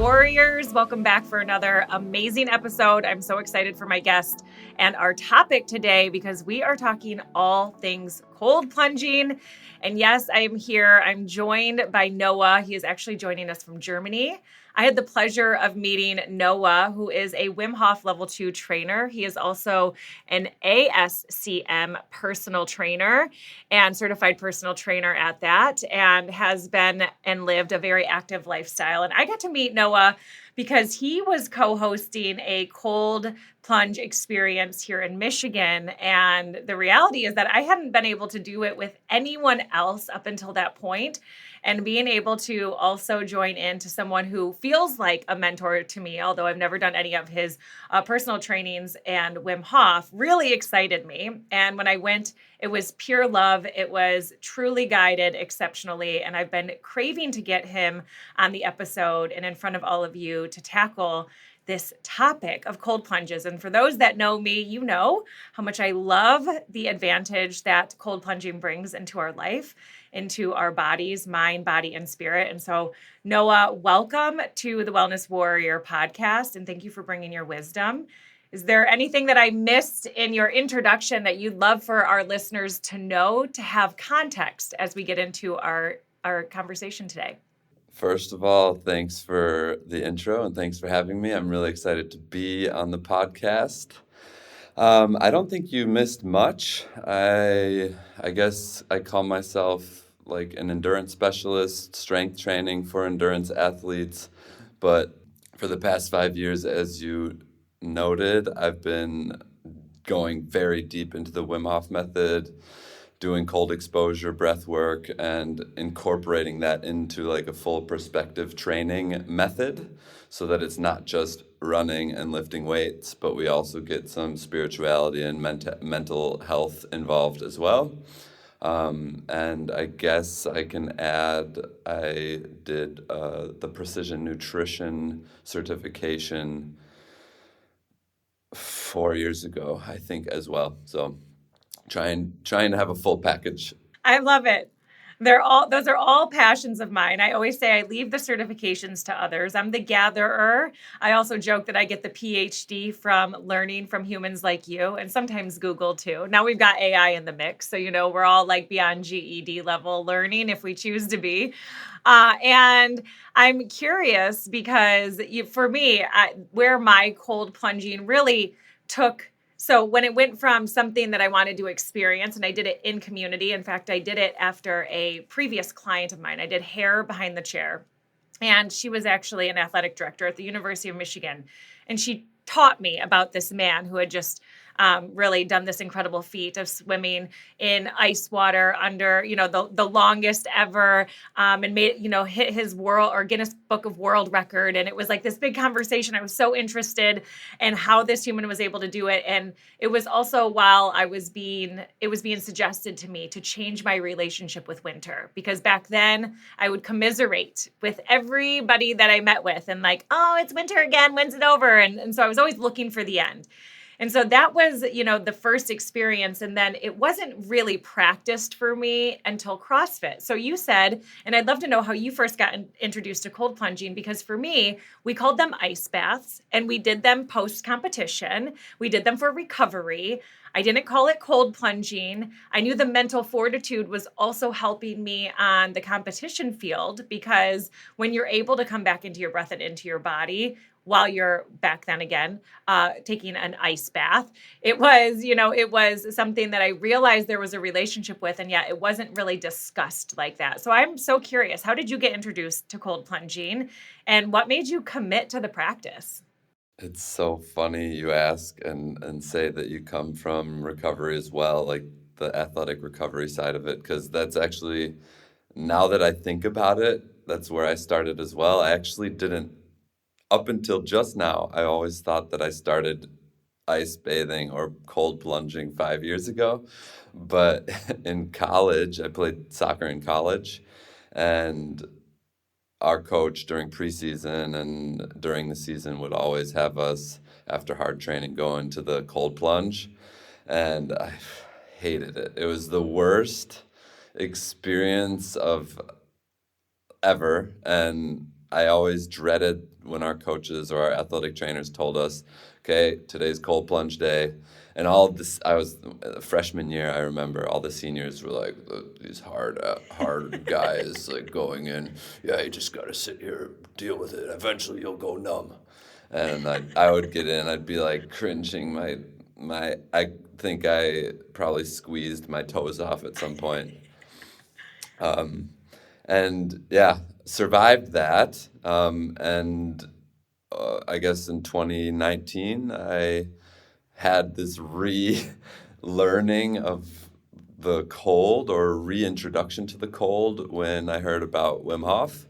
Warriors. Welcome back for another amazing episode. I'm so excited for my guest and our topic today because we are talking all things cold plunging. And yes, I'm here. I'm joined by Noah. He is actually joining us from Germany. I had the pleasure of meeting Noah, who is a Wim Hof Level 2 trainer. He is also an ASCM personal trainer and certified personal trainer at that, and has been and lived a very active lifestyle. And I got to meet Noah because he was co-hosting a cold plunge experience here in Michigan. And the reality is that I hadn't been able to do it with anyone else up until that point. And being able to also join in to someone who feels like a mentor to me, although I've never done any of his personal trainings and Wim Hof, really excited me. And when I went, it was pure love. It was truly guided exceptionally. And I've been craving to get him on the episode and in front of all of you to tackle this topic of cold plunges. And for those that know me, you know how much I love the advantage that cold plunging brings into our life, into our bodies, mind, body, and spirit. And so, Noah, welcome to the Wellness Warrior podcast. And thank you for bringing your wisdom. Is there anything that I missed in your introduction that you'd love for our listeners to know, to have context as we get into our conversation today? First of all, thanks for the intro and thanks for having me. I'm really excited to be on the podcast. I don't think you missed much. I guess I call myself like an endurance specialist, strength training for endurance athletes. But for the past 5 years, as you noted, I've been going very deep into the Wim Hof Method, doing cold exposure, breath work, and incorporating that into like a full perspective training method so that it's not just running and lifting weights, but we also get some spirituality and mental health involved as well. And I guess I can add, I did the precision nutrition certification 4 years ago, I think, as well. So trying to have a full package. I love it. Those are all passions of mine. I always say I leave the certifications to others. I'm the gatherer. I also joke that I get the PhD from learning from humans like you and sometimes Google too. Now we've got AI in the mix. So, we're all like beyond GED level learning if we choose to be. And I'm curious because for me, where my cold plunging really took. So when it went from something that I wanted to experience, and I did it in community. In fact, I did it after a previous client of mine. I did hair behind the chair. And she was actually an athletic director at the University of Michigan. And she taught me about this man who had just really done this incredible feat of swimming in ice water under, the longest ever, and made, hit his world or Guinness Book of World Record. And it was like this big conversation. I was so interested in how this human was able to do it. And it was also while it was being suggested to me to change my relationship with winter, because back then I would commiserate with everybody that I met with and like, oh, it's winter again. When's it over? And so I was always looking for the end. And so that was, the first experience. And then it wasn't really practiced for me until CrossFit. So you said, and I'd love to know how you first got introduced to cold plunging, because for me, we called them ice baths and we did them post competition. We did them for recovery. I didn't call it cold plunging. I knew the mental fortitude was also helping me on the competition field, because when you're able to come back into your breath and into your body, while you're back then again, taking an ice bath. It was something that I realized there was a relationship with, and yet it wasn't really discussed like that. So I'm so curious, how did you get introduced to cold plunging and what made you commit to the practice? It's so funny you ask and say that you come from recovery as well, like the athletic recovery side of it, because that's actually, now that I think about it, that's where I started as well. I actually didn't, up until just now, I always thought that I started ice bathing or cold plunging 5 years ago. But in college, I played soccer in college, and our coach during preseason and during the season would always have us, after hard training, go into the cold plunge. And I hated it. It was the worst experience of ever. And I always dreaded when our coaches or our athletic trainers told us, okay, today's cold plunge day. And all of this, I was freshman year. I remember all the seniors were like, these hard guys like going in. Yeah, you just got to sit here, deal with it. Eventually, you'll go numb. And I would get in. I'd be like cringing. I think I probably squeezed my toes off at some point. Um, and yeah, survived that. And I guess in 2019, I had this learning of the cold or reintroduction to the cold when I heard about Wim Hof.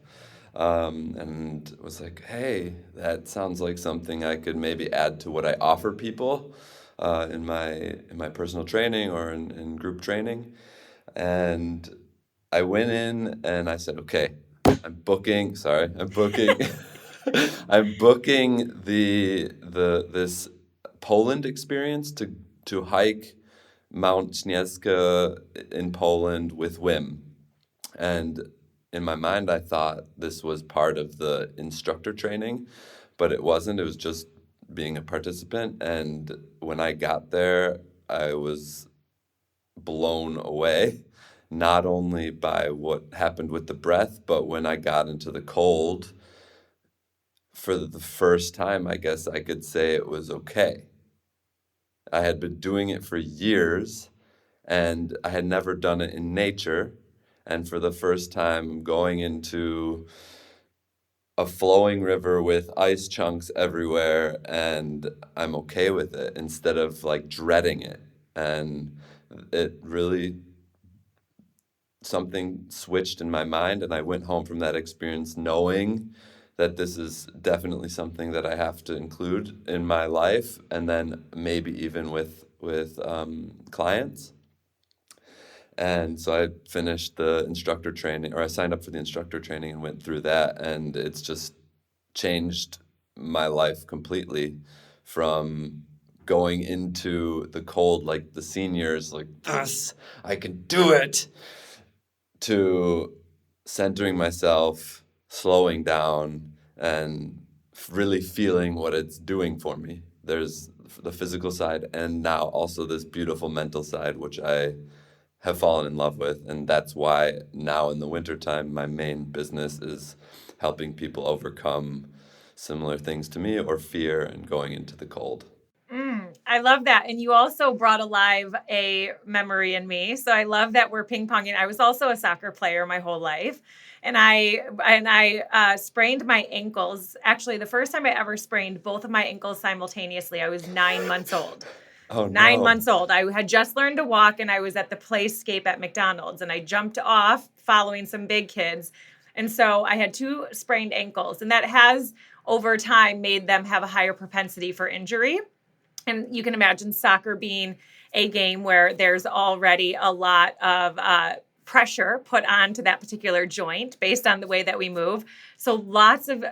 And was like, hey, that sounds like something I could maybe add to what I offer people in my personal training or in group training. And I went in and I said, okay, I'm booking I'm booking the this Poland experience to hike Mount Śnieżka in Poland with Wim. And in my mind, I thought this was part of the instructor training, but it wasn't. It was just being a participant. And when I got there, I was blown away, not only by what happened with the breath, but when I got into the cold for the first time, I guess I could say it was okay. I had been doing it for years and I had never done it in nature. And for the first time, going into a flowing river with ice chunks everywhere, and I'm okay with it instead of like dreading it. And it really, something switched in my mind, and I went home from that experience knowing that this is definitely something that I have to include in my life, and then maybe even with clients. And so I finished the instructor training, or I signed up for the instructor training and went through that, and it's just changed my life completely from going into the cold like the seniors, like this, I can do it, to centering myself, slowing down, and really feeling what it's doing for me. There's the physical side, and now also this beautiful mental side, which I have fallen in love with. And that's why now in the wintertime, my main business is helping people overcome similar things to me or fear and going into the cold. I love that. And you also brought alive a memory in me. So I love that we're ping ponging. I was also a soccer player my whole life. And I sprained my ankles. Actually, the first time I ever sprained both of my ankles simultaneously, I was 9 months old. Oh nine no. months old. I had just learned to walk and I was at the playscape at McDonald's and I jumped off following some big kids. And so I had two sprained ankles, and that has over time made them have a higher propensity for injury. And you can imagine soccer being a game where there's already a lot of pressure put onto that particular joint based on the way that we move. So lots of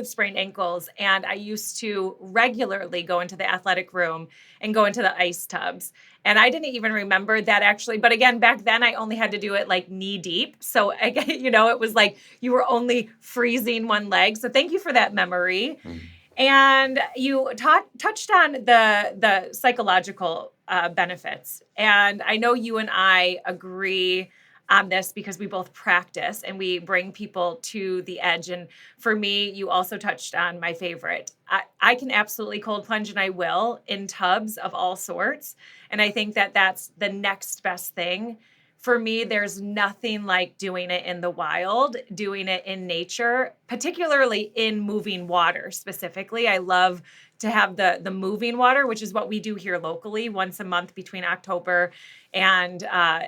sprained ankles. And I used to regularly go into the athletic room and go into the ice tubs. And I didn't even remember that actually. But again, back then I only had to do it like knee deep. So it was like you were only freezing one leg. So thank you for that memory. Mm. And you touched on the psychological benefits. And I know you and I agree on this because we both practice and we bring people to the edge. And for me, you also touched on my favorite. I can absolutely cold plunge, and I will, in tubs of all sorts. And I think that that's the next best thing. For me, there's nothing like doing it in the wild, doing it in nature, particularly in moving water specifically. I love to have the moving water, which is what we do here locally once a month between October and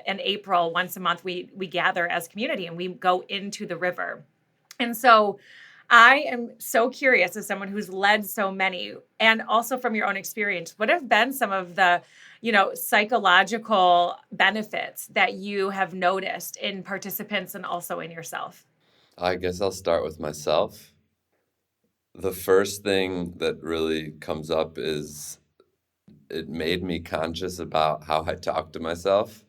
April. Once a month, we gather as a community and we go into the river. And so I am so curious, as someone who's led so many, and also from your own experience, what have been some of the psychological benefits that you have noticed in participants and also in yourself? I guess I'll start with myself. The first thing that really comes up is it made me conscious about how I talk to myself.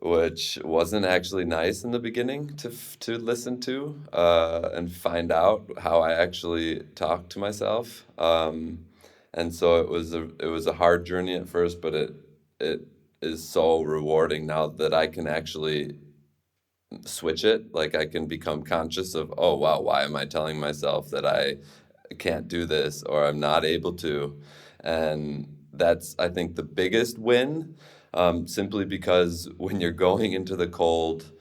which wasn't actually nice in the beginning to listen to and find out how I actually talk to myself. And so it was a hard journey at first, but it is so rewarding now that I can actually switch it. Like I can become conscious of, oh wow, why am I telling myself that I can't do this or I'm not able to? And that's, I think, the biggest win, simply because when you're going into the cold,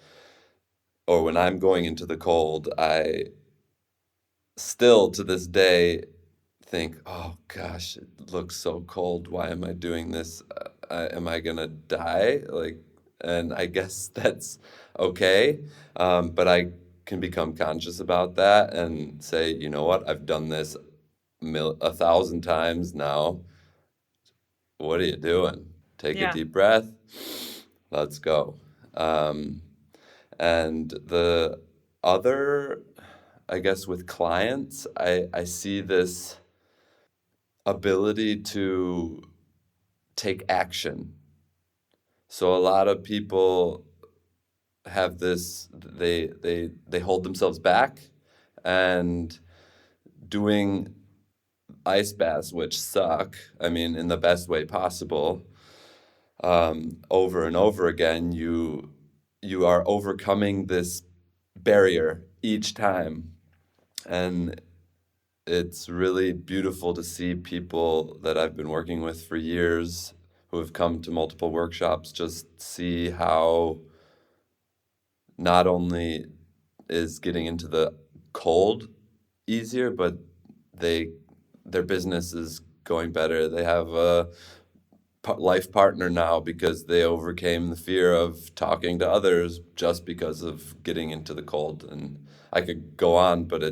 or when I'm going into the cold, I still to this day think, oh gosh, it looks so cold. Why am I doing this? Am I gonna die? Like, and I guess that's okay. But I can become conscious about that and say, you know what? I've done this 1,000 times now. What are you doing? Take a Yeah. deep breath. Let's go. Um, and the other, I guess, with clients, I see this ability to take action. So a lot of people have this, they hold themselves back and doing ice baths, which suck, I mean, in the best way possible, over and over again, you are overcoming this barrier each time. And it's really beautiful to see people that I've been working with for years who have come to multiple workshops just see how not only is getting into the cold easier, but they their business is going better. They have a life partner now because they overcame the fear of talking to others just because of getting into the cold. And I could go on, but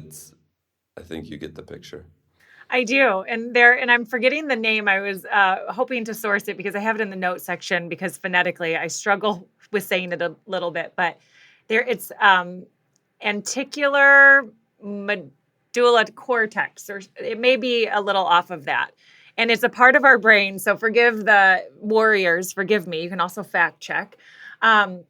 I think you get the picture. I do. And I'm forgetting the name. I was hoping to source it because I have it in the notes section because phonetically I struggle with saying it a little bit, but there it's anticular medulla cortex, or it may be a little off of that. And it's a part of our brain. So forgive the warriors, forgive me. You can also fact check. Um,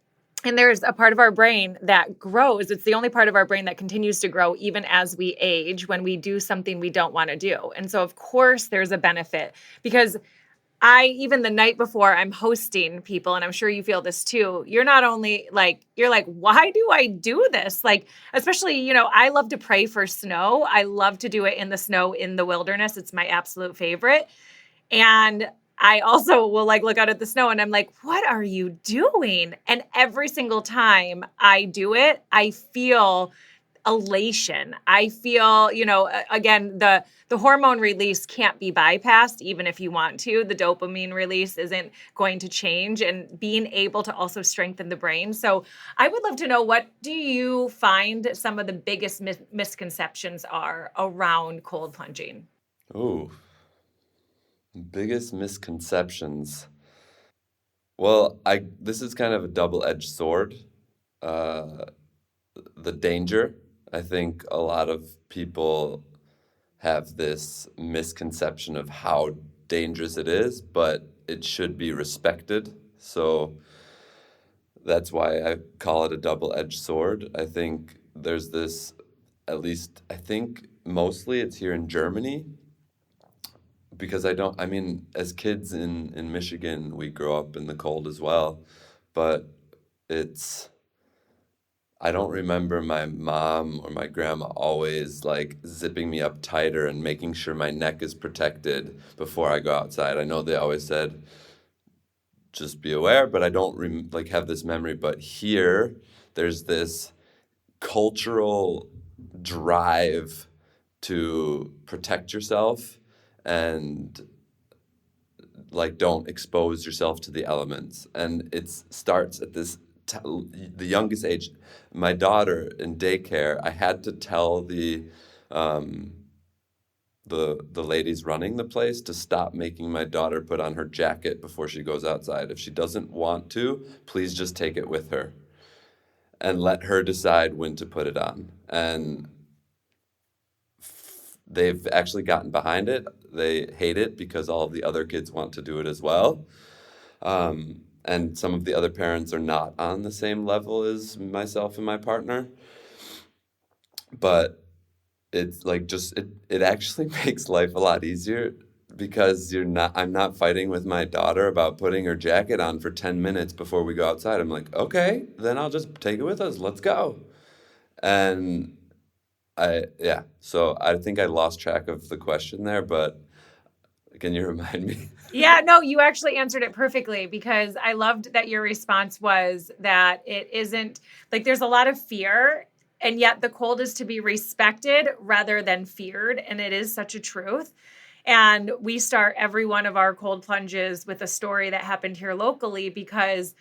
and there's a part of our brain that grows. It's the only part of our brain that continues to grow even as we age when we do something we don't want to do. And so, of course, there's a benefit because even the night before I'm hosting people, and I'm sure you feel this too, you're not only like, you're like, why do I do this? Like, especially, I love to pray for snow. I love to do it in the snow in the wilderness. It's my absolute favorite. And I also will like look out at the snow and I'm like, what are you doing? And every single time I do it, I feel elation. I feel, again, the hormone release can't be bypassed even if you want to. The dopamine release isn't going to change, and being able to also strengthen the brain. So I would love to know, what do you find some of the biggest misconceptions are around cold plunging? Ooh, biggest misconceptions. Well, I this is kind of a double-edged sword. Uh, the danger. I think a lot of people have this misconception of how dangerous it is, but it should be respected. So that's why I call it a double-edged sword. I think there's this, at least I think mostly it's here in Germany, because I mean, as kids in Michigan, we grow up in the cold as well, but it's, I don't remember my mom or my grandma always like zipping me up tighter and making sure my neck is protected before I go outside. I know they always said just be aware, but I don't like have this memory. But here, there's this cultural drive to protect yourself and like don't expose yourself to the elements, and it starts at this the youngest age. My daughter in daycare, I had to tell um, the ladies running the place to stop making my daughter put on her jacket before she goes outside. If she doesn't want to, please just take it with her and let her decide when to put it on. And they've actually gotten behind it. They hate it because all of the other kids want to do it as well. And some of the other parents are not on the same level as myself and my partner. But it's like just it actually makes life a lot easier because I'm not fighting with my daughter about putting her jacket on for 10 minutes before we go outside. I'm like, okay, then I'll just take it with us. Let's go. And yeah, so I think I lost track of the question there, but can you remind me? Yeah, no, you actually answered it perfectly because I loved that your response was that it isn't like there's a lot of fear, and yet the cold is to be respected rather than feared. And it is such a truth. And we start every one of our cold plunges with a story that happened here locally because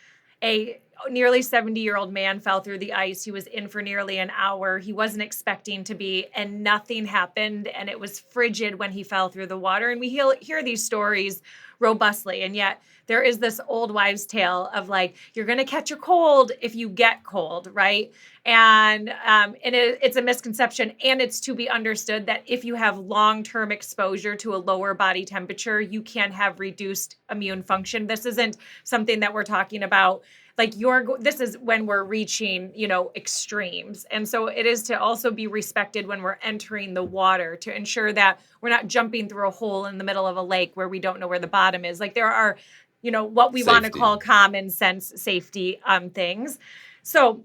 a nearly 70-year-old man fell through the ice. He was in for nearly an hour. He wasn't expecting to be, and nothing happened. And it was frigid when he fell through the water. And we hear these stories robustly. And yet there is this old wives' tale of like, you're going to catch a cold if you get cold, right? It's a misconception. And it's to be understood that if you have long-term exposure to a lower body temperature, you can have reduced immune function. This isn't something that we're talking about like this is when we're reaching, extremes. And so it is to also be respected when we're entering the water to ensure that we're not jumping through a hole in the middle of a lake where we don't know where the bottom is. Like there are, what we want to Safety. call common sense safety things. So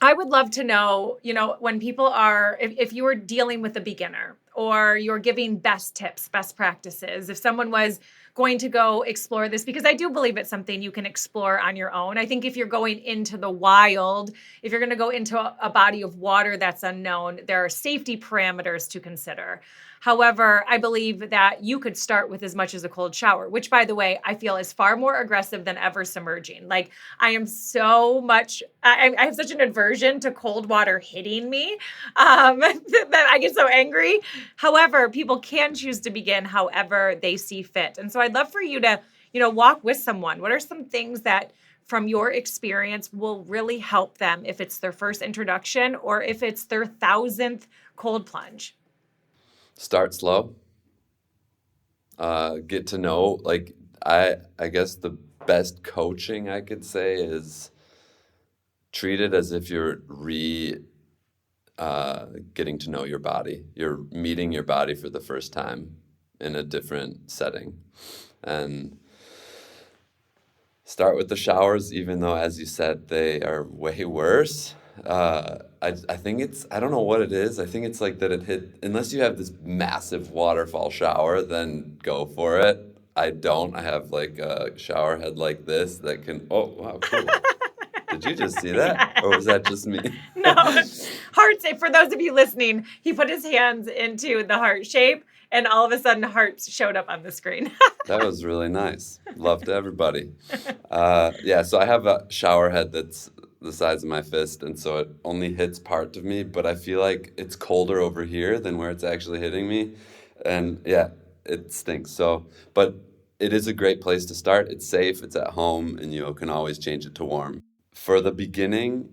I would love to know, when people if you were dealing with a beginner or you're giving best tips, best practices, if someone was going to go explore this, because I do believe it's something you can explore on your own. I think if you're going into the wild, if you're going to go into a body of water that's unknown, there are safety parameters to consider. However, I believe that you could start with as much as a cold shower, which, by the way, I feel is far more aggressive than ever submerging. Like I have such an aversion to cold water hitting me that I get so angry. However, people can choose to begin however they see fit. And so I'd love for you to, walk with someone. What are some things that from your experience will really help them if it's their first introduction or if it's their 1,000th cold plunge? Start slow. Get to know, like, I guess the best coaching I could say is treat it as if you're getting to know your body. You're meeting your body for the first time in a different setting. And start with the showers, even though, as you said, they are way worse. I think I don't know what it is. I think it's like that unless you have this massive waterfall shower, then go for it. I don't. I have like a shower head like this that oh, wow, cool. Did you just see that? Yeah. Or was that just me? No. Heart shape. For those of you listening, he put his hands into the heart shape and all of a sudden hearts showed up on the screen. That was really nice. Love to everybody. Yeah, so I have a shower head that's the size of my fist, and so it only hits part of me, but I feel like it's colder over here than where it's actually hitting me. And yeah, it stinks. But it is a great place to start. It's safe, it's at home, and you can always change it to warm. For the beginning,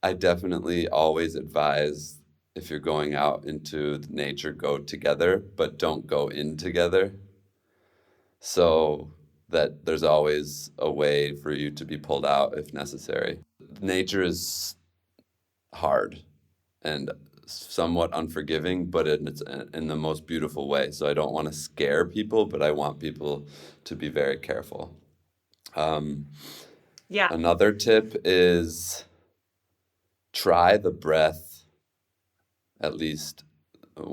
I definitely always advise if you're going out into nature, go together, but don't go in together. So that there's always a way for you to be pulled out if necessary. Nature is hard and somewhat unforgiving, but it's in the most beautiful way. So I don't want to scare people, but I want people to be very careful. Yeah. Another tip is try the breath at least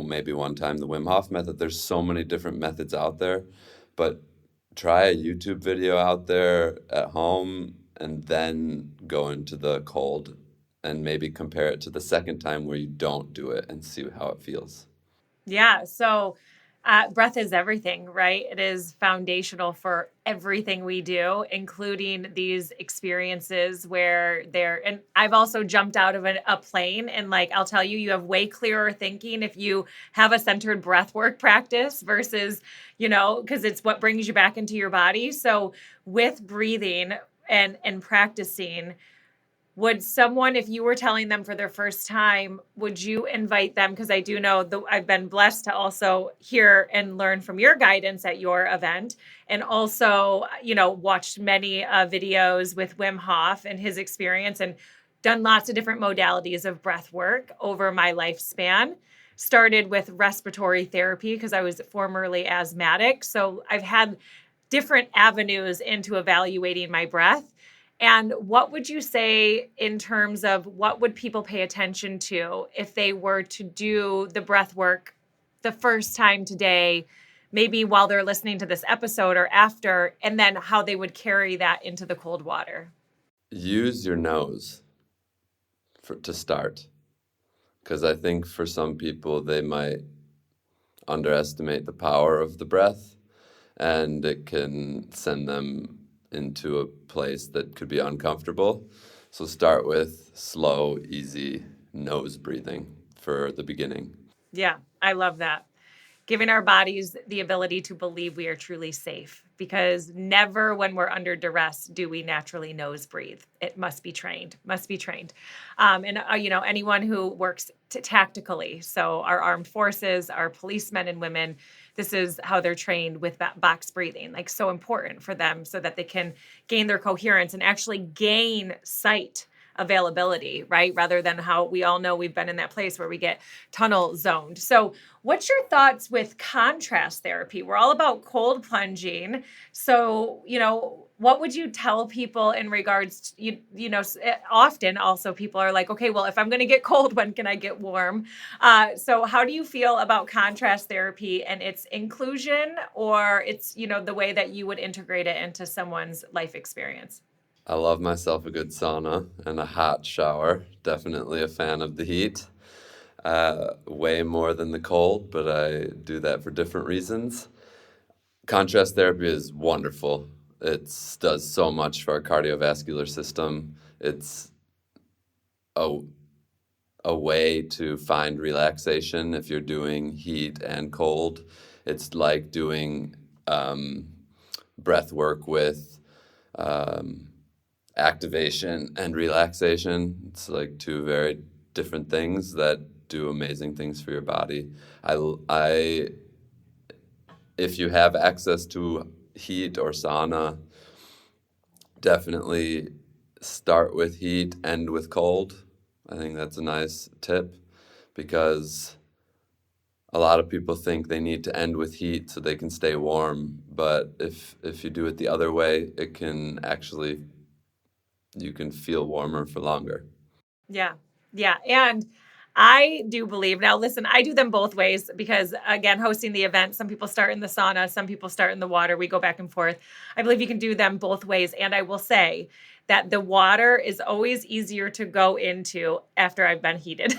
maybe one time, the Wim Hof Method. There's so many different methods out there, but try a YouTube video out there at home and then go into the cold and maybe compare it to the second time where you don't do it and see how it feels. Yeah. So breath is everything, right? It is foundational for everything we do, including these experiences where and I've also jumped out of a plane and like, I'll tell you, you have way clearer thinking if you have a centered breath work practice versus, because it's what brings you back into your body. So with breathing and practicing, would someone, if you were telling them for their first time, would you invite them? Because I do know I've been blessed to also hear and learn from your guidance at your event, and also, watched many videos with Wim Hof and his experience, and done lots of different modalities of breath work over my lifespan. Started with respiratory therapy because I was formerly asthmatic. So I've had different avenues into evaluating my breath. And what would you say in terms of what would people pay attention to if they were to do the breath work the first time today, maybe while they're listening to this episode or after, and then how they would carry that into the cold water? Use your nose to start, because I think for some people they might underestimate the power of the breath, and it can send them into a place that could be uncomfortable. So start with slow, easy nose breathing for the beginning. Yeah, I love that. Giving our bodies the ability to believe we are truly safe, because never when we're under duress do we naturally nose breathe. It must be trained, must be trained. And anyone who works tactically, so our armed forces, our policemen and women, this is how they're trained with box breathing, like so important for them so that they can gain their coherence and actually gain sight availability, right? Rather than how we all know we've been in that place where we get tunnel zoned. So, what's your thoughts with contrast therapy? We're all about cold plunging. So, what would you tell people in regards to, often also people are like, okay, well, if I'm going to get cold, when can I get warm? So how do you feel about contrast therapy and its inclusion, or it's, the way that you would integrate it into someone's life experience? I love myself a good sauna and a hot shower. Definitely a fan of the heat. Way more than the cold, but I do that for different reasons. Contrast therapy is wonderful. It does so much for our cardiovascular system. It's a, a way to find relaxation if you're doing heat and cold. It's like doing breath work with um, activation and relaxation. It's like two very different things that do amazing things for your body. I if you have access to heat or sauna, definitely start with heat, end with cold. I think that's a nice tip, because a lot of people think they need to end with heat so they can stay warm, but if you do it the other way, it can actually you can feel warmer for longer. Yeah. Yeah. And I do believe now, listen, I do them both ways because, again, hosting the event, some people start in the sauna, some people start in the water. We go back and forth. I believe you can do them both ways. And I will say that the water is always easier to go into after I've been heated.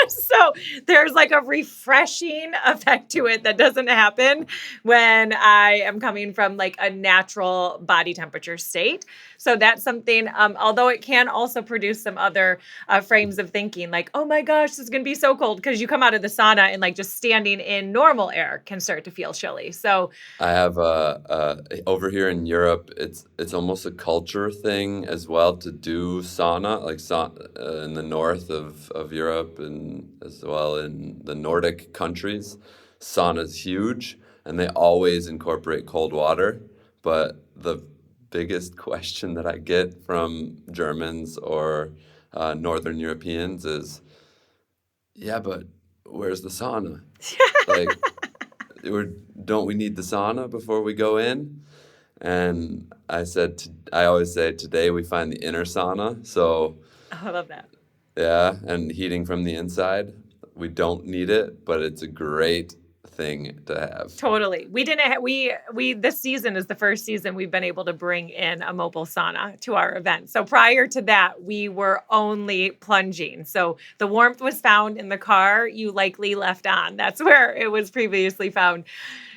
So there's like a refreshing effect to it that doesn't happen when I am coming from like a natural body temperature state. So that's something, although it can also produce some other frames of thinking, like, oh my gosh, this is going to be so cold, because you come out of the sauna and like just standing in normal air can start to feel chilly. So, I have over here in Europe, it's almost a culture thing as well to do sauna, like in the north of Europe and as well in the Nordic countries. Sauna's huge, and they always incorporate cold water. But the biggest question that I get from Germans or Northern Europeans is, yeah, but where's the sauna? Like, or don't we need the sauna before we go in? And I always say, today we find the inner sauna. So, oh, I love that. yeah, and heating from the inside. We don't need it, but it's a great thing to have. Totally. We didn't we this season is the first season we've been able to bring in a mobile sauna to our event. So prior to that, we were only plunging. So the warmth was found in the car you likely left on. That's where it was previously found.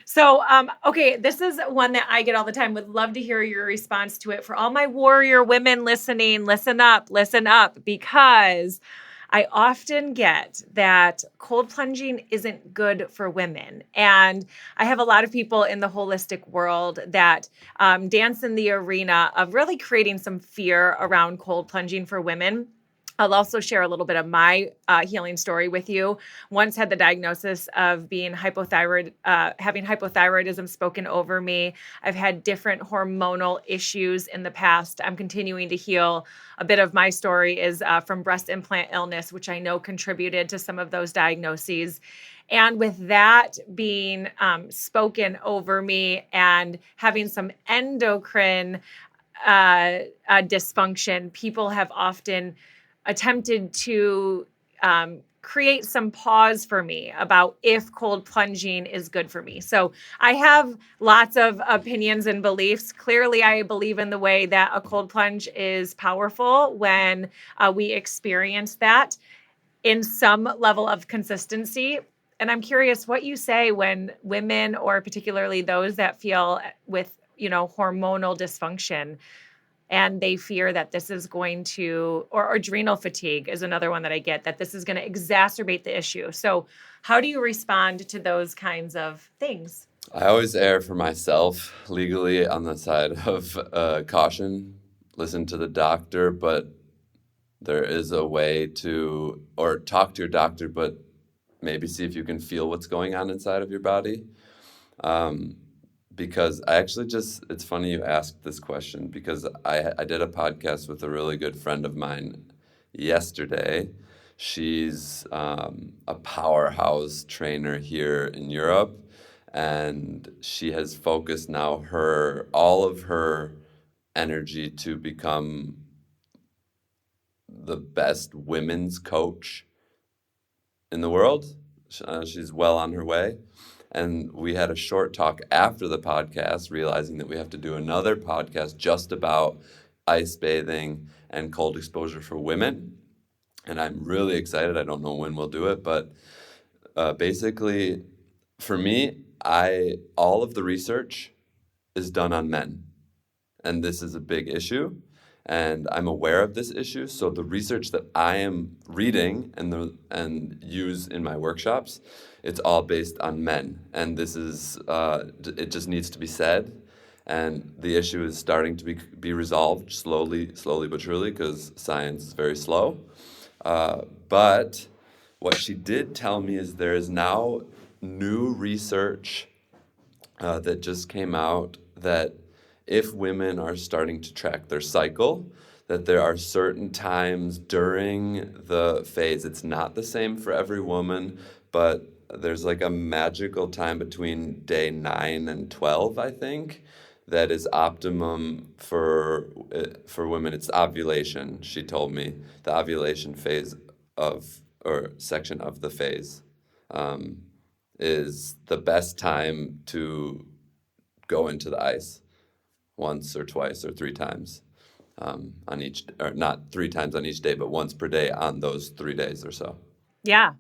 So, okay, this is one that I get all the time. Would love to hear your response to it. For all my warrior women listening, listen up, because I often get that cold plunging isn't good for women. And I have a lot of people in the holistic world that dance in the arena of really creating some fear around cold plunging for women. I'll also share a little bit of my healing story with you. Once had the diagnosis of being hypothyroid, having hypothyroidism spoken over me. I've had different hormonal issues in the past. I'm continuing to heal. A bit of my story is from breast implant illness, which I know contributed to some of those diagnoses. And with that being spoken over me and having some endocrine dysfunction, people have often attempted to create some pause for me about if cold plunging is good for me. So I have lots of opinions and beliefs. Clearly, I believe in the way that a cold plunge is powerful when we experience that in some level of consistency. And I'm curious what you say when women, or particularly those that feel with, hormonal dysfunction, and they fear that this is going to, or adrenal fatigue is another one that I get, that this is going to exacerbate the issue. So how do you respond to those kinds of things? I always err for myself legally on the side of caution. Listen to the doctor, but there is a way to, or talk to your doctor, but maybe see if you can feel what's going on inside of your body. Um, because I actually it's funny you asked this question because I did a podcast with a really good friend of mine yesterday. She's a powerhouse trainer here in Europe, and she has focused now all of her energy to become the best women's coach in the world. She's well on her way. And we had a short talk after the podcast, realizing that we have to do another podcast just about ice bathing and cold exposure for women. And I'm really excited. I don't know when we'll do it, but basically, for me, all of the research is done on men, and this is a big issue, and I'm aware of this issue. So the research that I am reading and use in my workshops, it's all based on men, and this is it just needs to be said. And the issue is starting to be resolved slowly but surely, because science is very slow. But what she did tell me is there is now new research that just came out that if women are starting to track their cycle, that there are certain times during the phase, it's not the same for every woman, but there's like a magical time between day 9 and 12, I think, that is optimum for women. It's ovulation, she told me, the ovulation phase of, or section of the phase. Um, is the best time to go into the ice once or twice or 3 times on each, or not 3 times on each day, but once per day on those 3 days or so. Yeah.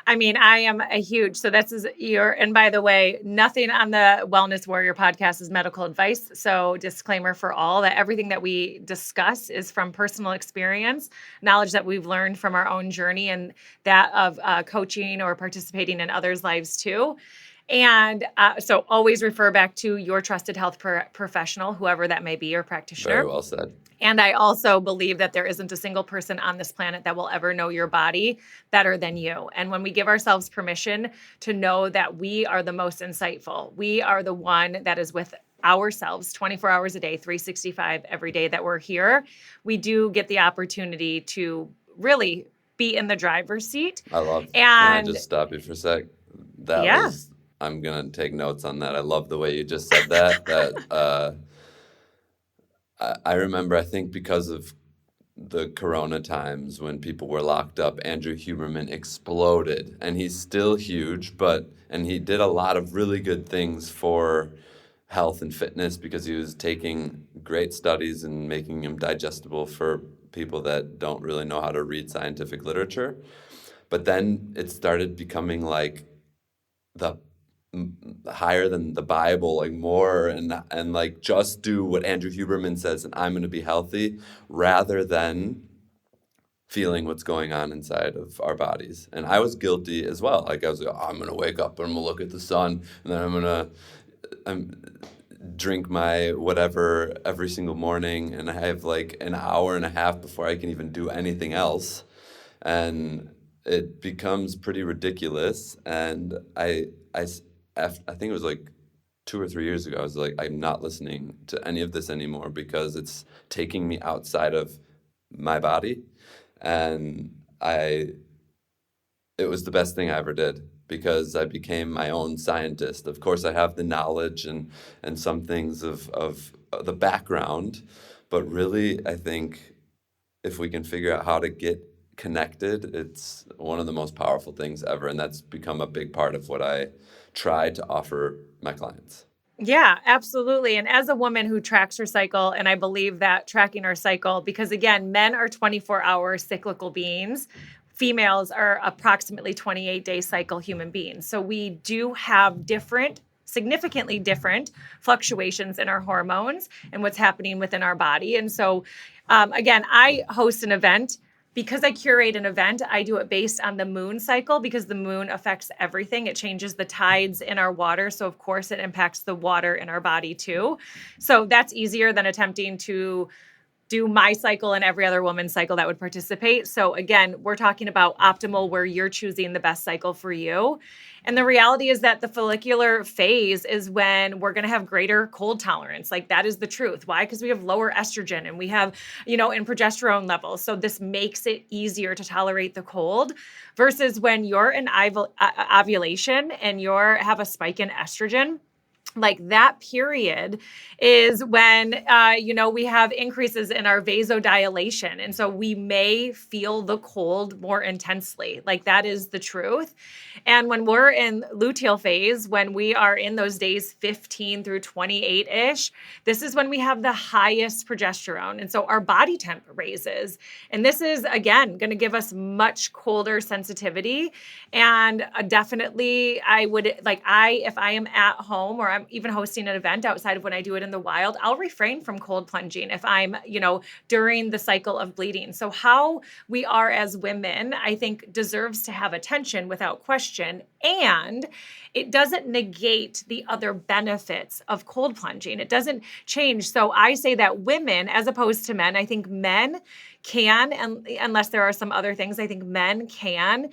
I mean, I am a huge, so this is and by the way, nothing on the Wellness Warrior podcast is medical advice. So disclaimer for all that everything that we discuss is from personal experience, knowledge that we've learned from our own journey and that of coaching or participating in others' lives too. And so always refer back to your trusted health professional, whoever that may be, your practitioner. Very well said. And I also believe that there isn't a single person on this planet that will ever know your body better than you. And when we give ourselves permission to know that we are the most insightful, we are the one that is with ourselves 24 hours a day, 365 every day that we're here, we do get the opportunity to really be in the driver's seat. Can I just stop you for a sec? I'm going to take notes on that. I love the way you just said that. I remember, I think because of the corona times when people were locked up, Andrew Huberman exploded, and he's still huge, and he did a lot of really good things for health and fitness because he was taking great studies and making them digestible for people that don't really know how to read scientific literature. But then it started becoming like the higher than the Bible, like more, and like just do what Andrew Huberman says and I'm going to be healthy, rather than feeling what's going on inside of our bodies. And I was guilty as well. Like I was like, oh, I'm gonna wake up and I'm gonna look at the sun, and then I'm drink my whatever every single morning, and I have like an hour and a half before I can even do anything else. And it becomes pretty ridiculous. And I think it was like 2 or 3 years ago, I was like, I'm not listening to any of this anymore because it's taking me outside of my body. And it was the best thing I ever did because I became my own scientist. Of course, I have the knowledge and some things of the background, but really, I think if we can figure out how to get connected, it's one of the most powerful things ever. And that's become a big part of what I try to offer my clients. Yeah, absolutely. And as a woman who tracks her cycle, and I believe that tracking our cycle, because again, men are 24-hour cyclical beings, females are approximately 28-day cycle human beings. So we do have significantly different fluctuations in our hormones and what's happening within our body. And so, again, I host an event. Because I curate an event, I do it based on the moon cycle because the moon affects everything. It changes the tides in our water. So, of course, it impacts the water in our body too. So, that's easier than attempting to do my cycle and every other woman's cycle that would participate. So again, we're talking about optimal where you're choosing the best cycle for you. And the reality is that the follicular phase is when we're going to have greater cold tolerance. Like that is the truth. Why? Because we have lower estrogen and we have, and progesterone levels. So this makes it easier to tolerate the cold versus when you're in ovulation and have a spike in estrogen. Like that period is when, we have increases in our vasodilation. And so we may feel the cold more intensely. Like that is the truth. And when we're in luteal phase, when we are in those days 15 through 28-ish, this is when we have the highest progesterone. And so our body temp raises. And this is, again, going to give us much colder sensitivity. And definitely if I am at home or I'm even hosting an event outside of when I do it in the wild, I'll refrain from cold plunging if I'm, during the cycle of bleeding. So how we are as women, I think deserves to have attention without question. And it doesn't negate the other benefits of cold plunging. It doesn't change. So I say that women, as opposed to men, I think men can, and unless there are some other things, I think men can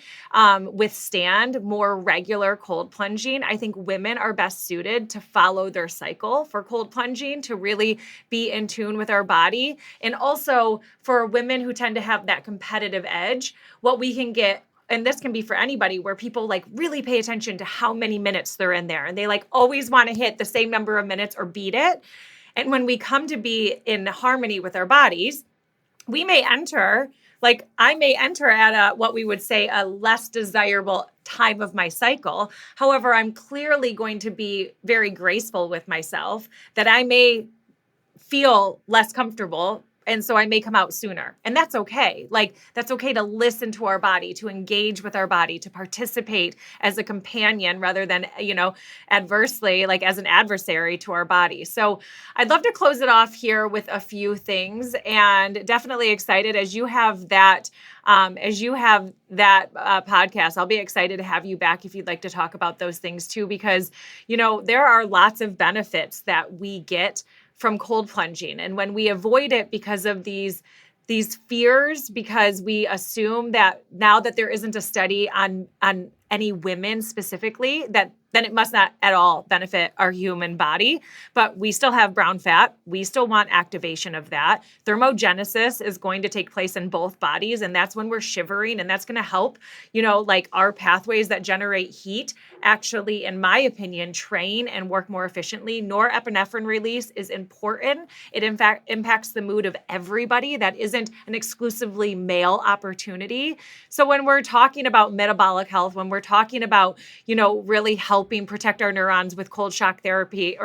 withstand more regular cold plunging. I think women are best suited to follow their cycle for cold plunging, to really be in tune with our body. And also for women who tend to have that competitive edge, what we can get, and this can be for anybody, where people like really pay attention to how many minutes they're in there. And they like always want to hit the same number of minutes or beat it. And when we come to be in harmony with our bodies, we may enter, like I may enter at what we would say a less desirable time of my cycle. However, I'm clearly going to be very graceful with myself that I may feel less comfortable. And so I may come out sooner. And that's okay. Like, that's okay to listen to our body, to engage with our body, to participate as a companion rather than, adversely, like as an adversary to our body. So I'd love to close it off here with a few things, and definitely excited as you have that. Podcast, I'll be excited to have you back if you'd like to talk about those things too, because, there are lots of benefits that we get from cold plunging. And when we avoid it because of these fears, because we assume that now that there isn't a study on any women specifically, that then it must not at all benefit our human body. But we still have brown fat. We still want activation of that. Thermogenesis is going to take place in both bodies. And that's when we're shivering. And that's going to help, like our pathways that generate heat actually, in my opinion, train and work more efficiently. Norepinephrine release is important. It, in fact, impacts the mood of everybody. That isn't an exclusively male opportunity. So when we're talking about metabolic health, when we're talking about, really helping protect our neurons with cold shock therapy,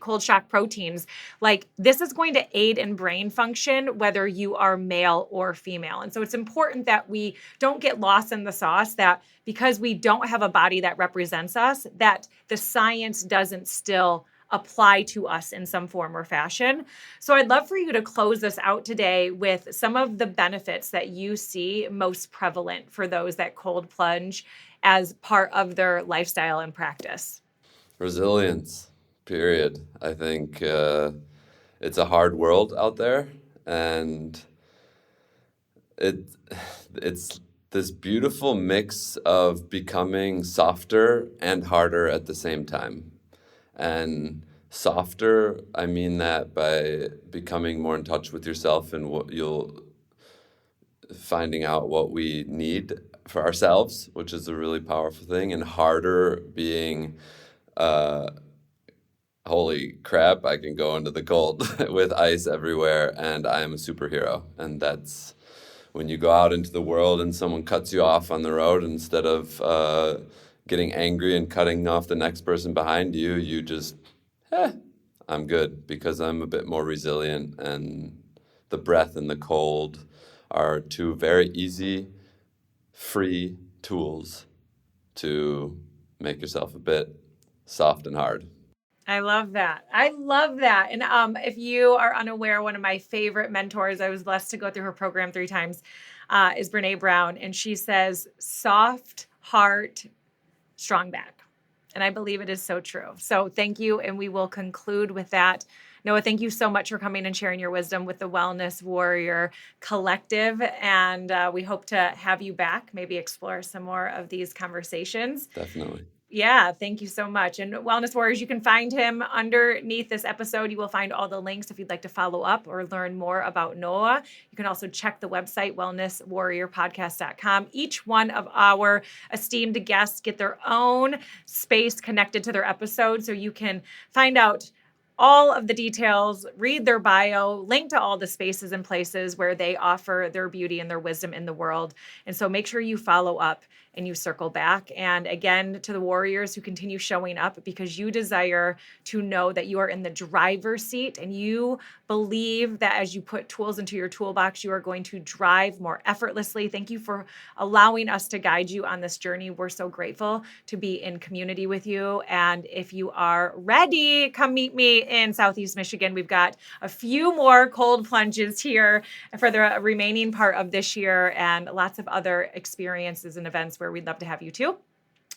cold shock proteins, like this is going to aid in brain function, whether you are male or female. And so it's important that we don't get lost in the sauce, that because we don't have a body that represents us, that the science doesn't still apply to us in some form or fashion. So I'd love for you to close us out today with some of the benefits that you see most prevalent for those that cold plunge as part of their lifestyle and practice. Resilience, period. I think it's a hard world out there, and it it's this beautiful mix of becoming softer and harder at the same time. And softer, I mean that by becoming more in touch with yourself and what you'll finding out what we need for ourselves, which is a really powerful thing, and harder being uh, holy crap, I can go into the cold with ice everywhere and I am a superhero. And that's when you go out into the world and someone cuts you off on the road, instead of getting angry and cutting off the next person behind you, you just, I'm good because I'm a bit more resilient. And the breath and the cold are two very easy, free tools to make yourself a bit soft and hard. I love that. I love that. And if you are unaware, one of my favorite mentors, I was blessed to go through her program 3 times, is Brene Brown. And she says, soft heart, strong back. And I believe it is so true. So thank you. And we will conclude with that. Noah, thank you so much for coming and sharing your wisdom with the Wellness Warrior Collective. And we hope to have you back, maybe explore some more of these conversations. Definitely. Yeah, thank you so much. And Wellness Warriors, you can find him underneath this episode. You will find all the links if you'd like to follow up or learn more about Noah. You can also check the website, wellnesswarriorpodcast.com. Each one of our esteemed guests get their own space connected to their episode, so you can find out all of the details, read their bio, link to all the spaces and places where they offer their beauty and their wisdom in the world. And so make sure you follow up and you circle back. And again, to the warriors who continue showing up, because you desire to know that you are in the driver's seat and you believe that as you put tools into your toolbox, you are going to drive more effortlessly. Thank you for allowing us to guide you on this journey. We're so grateful to be in community with you. And if you are ready, come meet me in Southeast Michigan. We've got a few more cold plunges here for the remaining part of this year, and lots of other experiences and events where we'd love to have you too.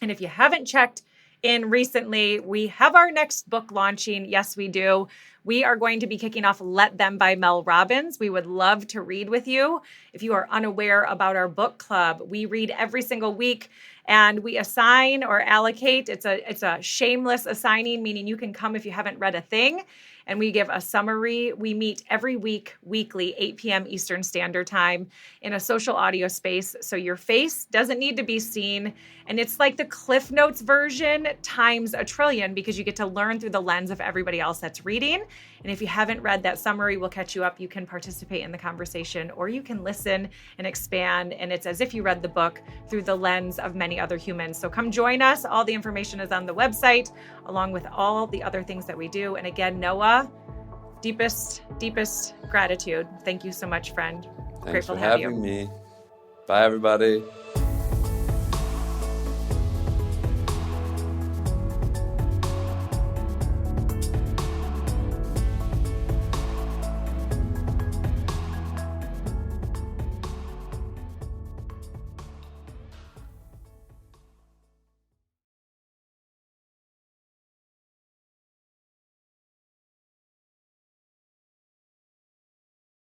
And if you haven't checked in recently, we have our next book launching. Yes, we do. We are going to be kicking off Let Them by Mel Robbins. We would love to read with you. If you are unaware about our book club, we read every single week and we assign or allocate. It's a shameless assigning, meaning you can come if you haven't read a thing. And we give a summary. We meet every week, weekly, 8 p.m. Eastern Standard Time in a social audio space. So your face doesn't need to be seen. And it's like the Cliff Notes version times a trillion, because you get to learn through the lens of everybody else that's reading. And if you haven't read that summary, we'll catch you up. You can participate in the conversation, or you can listen and expand. And it's as if you read the book through the lens of many other humans. So come join us. All the information is on the website, along with all the other things that we do. And again, Noah, deepest gratitude. Thank you so much, friend. Thanks Grateful for to have you. having me. Bye, everybody.